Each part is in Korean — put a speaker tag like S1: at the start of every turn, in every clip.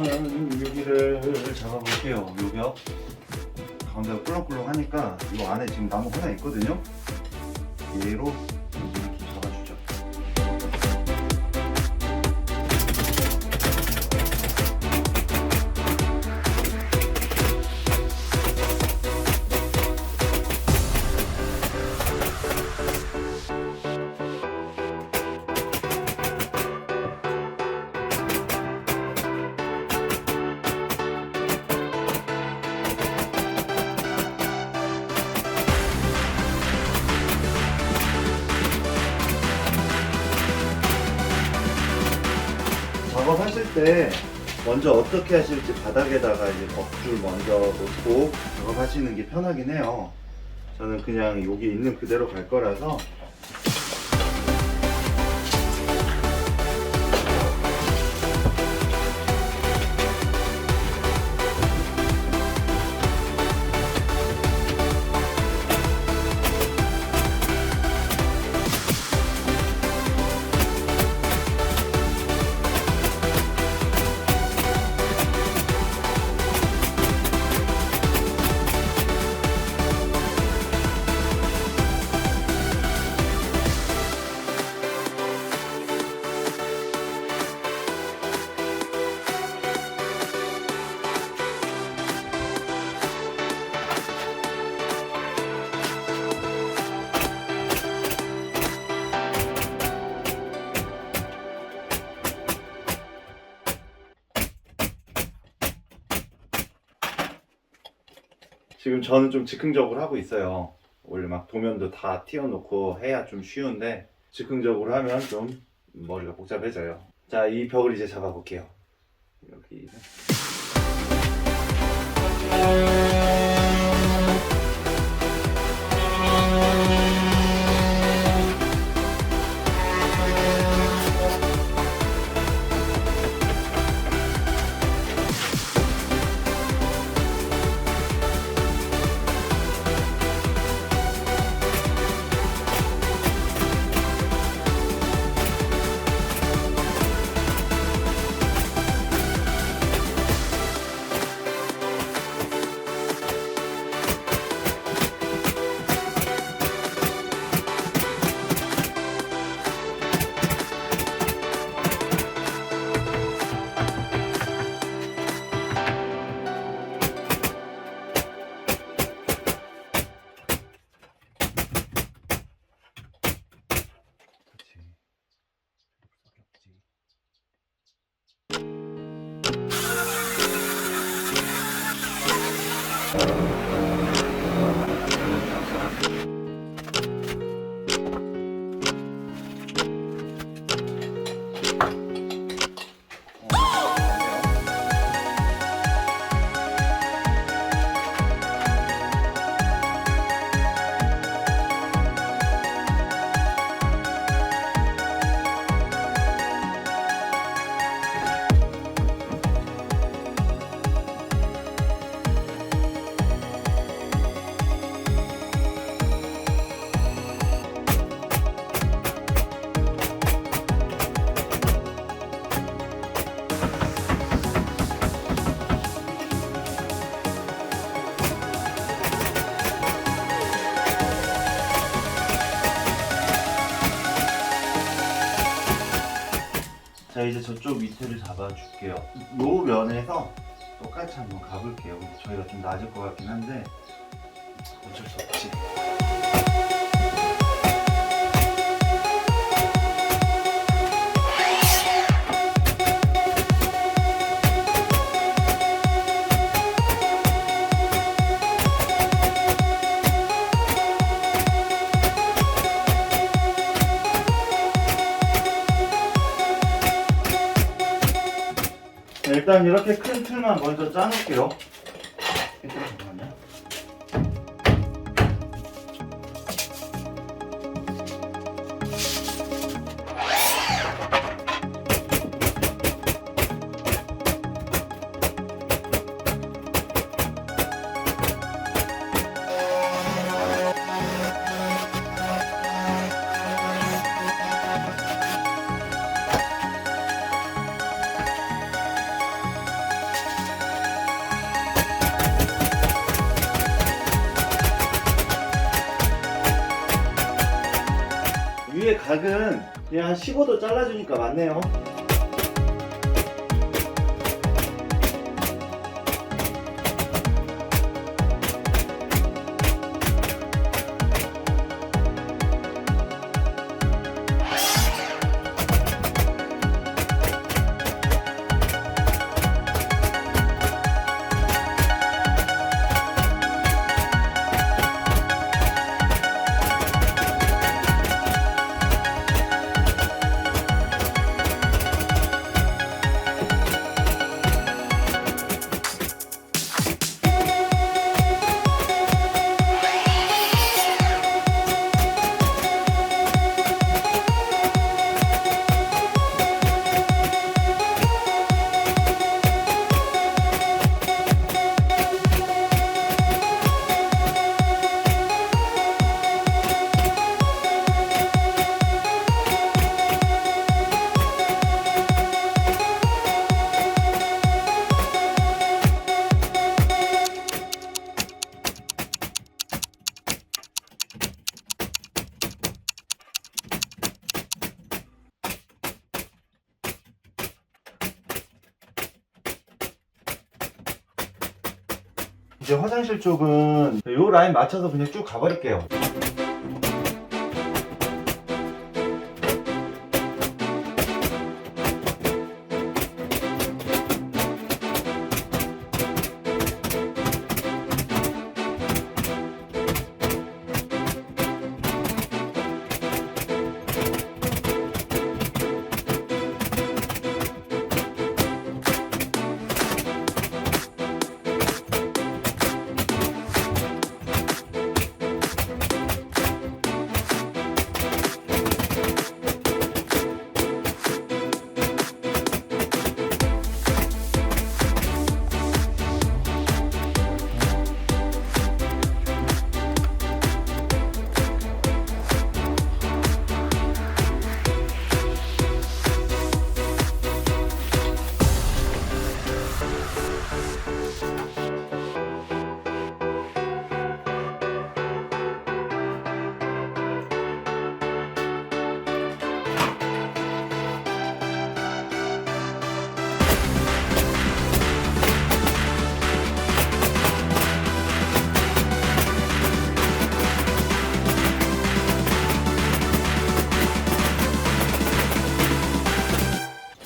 S1: 그러면 여기를 잡아볼게요. 요 벽 가운데가 꿀렁꿀렁하니까 이 안에 지금 나무 하나 있거든요. 얘로 여기를 좀 잡아주죠. 작업하실 때 먼저 어떻게 하실지 바닥에다가 이제 벽줄 먼저 놓고 작업하시는 게 편하긴 해요. 저는 그냥 여기 있는 그대로 갈 거라서. 지금 저는 좀 즉흥적으로 하고 있어요. 원래 막 도면도 다 띄워놓고 해야 좀 쉬운데 즉흥적으로 하면 좀 머리가 복잡해져요. 자, 이 벽을 이제 잡아볼게요. 여기. 자, 이제 저쪽 밑에를 잡아줄게요. 요 면에서 똑같이 한번 가볼게요. 근데 저희가 좀 낮을 것 같긴 한데 어쩔 수 없지. 일단 이렇게 큰 틀만 먼저 짜놓을게요. 잠깐만요. 각은 그냥 한 15도 잘라주니까 맞네요. 이제 화장실 쪽은 이 라인 맞춰서 그냥 쭉 가버릴게요.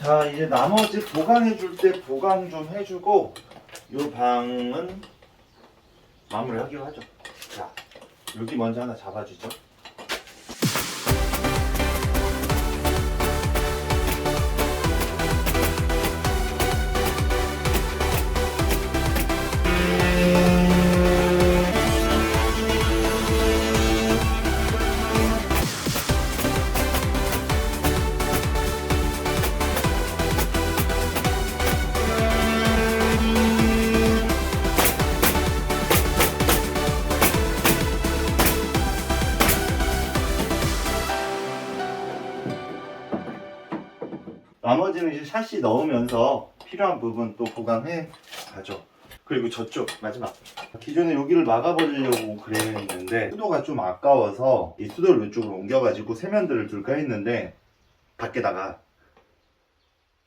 S1: 자, 이제 나머지 보강해줄 때 보강 좀 해주고 이 방은 마무리하기로 하죠. 자, 여기 먼저 하나 잡아주죠. 나머지는 이제 샷시 넣으면서 필요한 부분 또 보강해 가죠. 그리고 저쪽 마지막 기존에 여기를 막아버리려고 그랬는데 수도가 좀 아까워서 이 수도를 왼쪽으로 옮겨가지고 세면대를 둘까 했는데 밖에다가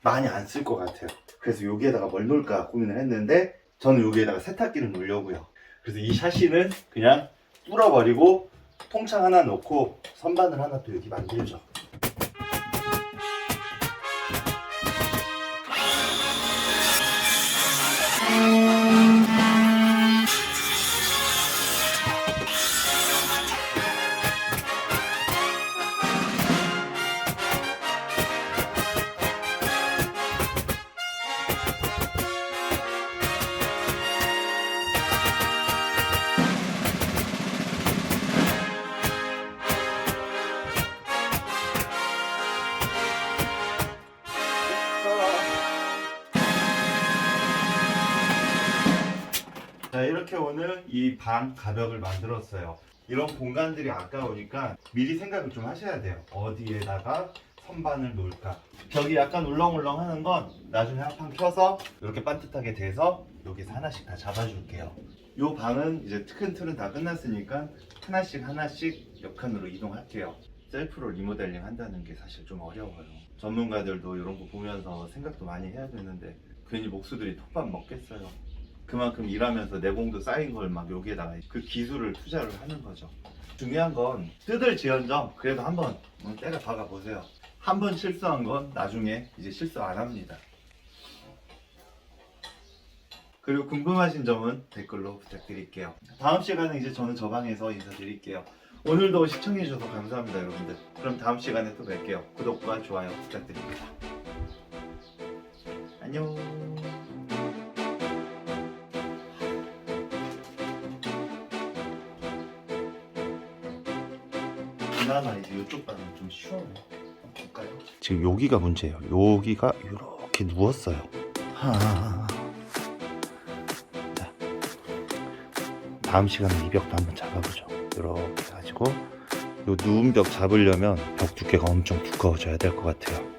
S1: 많이 안 쓸 것 같아요. 그래서 여기에다가 뭘 놓을까 고민을 했는데 저는 여기에다가 세탁기를 놓으려고요. 그래서 이 샷시는 그냥 뚫어버리고 통창 하나 놓고 선반을 하나 또 여기 만들죠. 자, 이렇게 오늘 이 방 가벽을 만들었어요. 이런 공간들이 아까우니까 미리 생각을 좀 하셔야 돼요. 어디에다가 선반을 놓을까. 벽이 약간 울렁울렁 하는 건 나중에 한판 켜서 이렇게 반듯하게 돼서 여기서 하나씩 다 잡아줄게요. 이 방은 이제 큰 틀은 다 끝났으니까 하나씩 하나씩 옆칸으로 이동할게요. 셀프로 리모델링 한다는 게 사실 좀 어려워요. 전문가들도 이런 거 보면서 생각도 많이 해야 되는데 괜히 목수들이 톱밥 먹겠어요. 그만큼 일하면서 내공도 쌓인 걸 막 여기에다가 그 기술을 투자를 하는 거죠. 중요한 건 뜯을지언정 그래도 한번 때려 박아 보세요. 한 번 실수한 건 나중에 이제 실수 안 합니다. 그리고 궁금하신 점은 댓글로 부탁드릴게요. 다음 시간에 이제 저는 저 방에서 인사드릴게요. 오늘도 시청해주셔서 감사합니다, 여러분들. 그럼 다음 시간에 또 뵐게요. 구독과 좋아요 부탁드립니다. 안녕. 그나마 이제 이쪽 방은 좀 시원해요. 볼까요? 지금 여기가 문제예요. 여기가 이렇게 누웠어요. 자, 다음 시간에 이 벽도 한번 잡아보죠. 이렇게 해가지고 요 누운 벽 잡으려면 벽 두께가 엄청 두꺼워져야 될 것 같아요.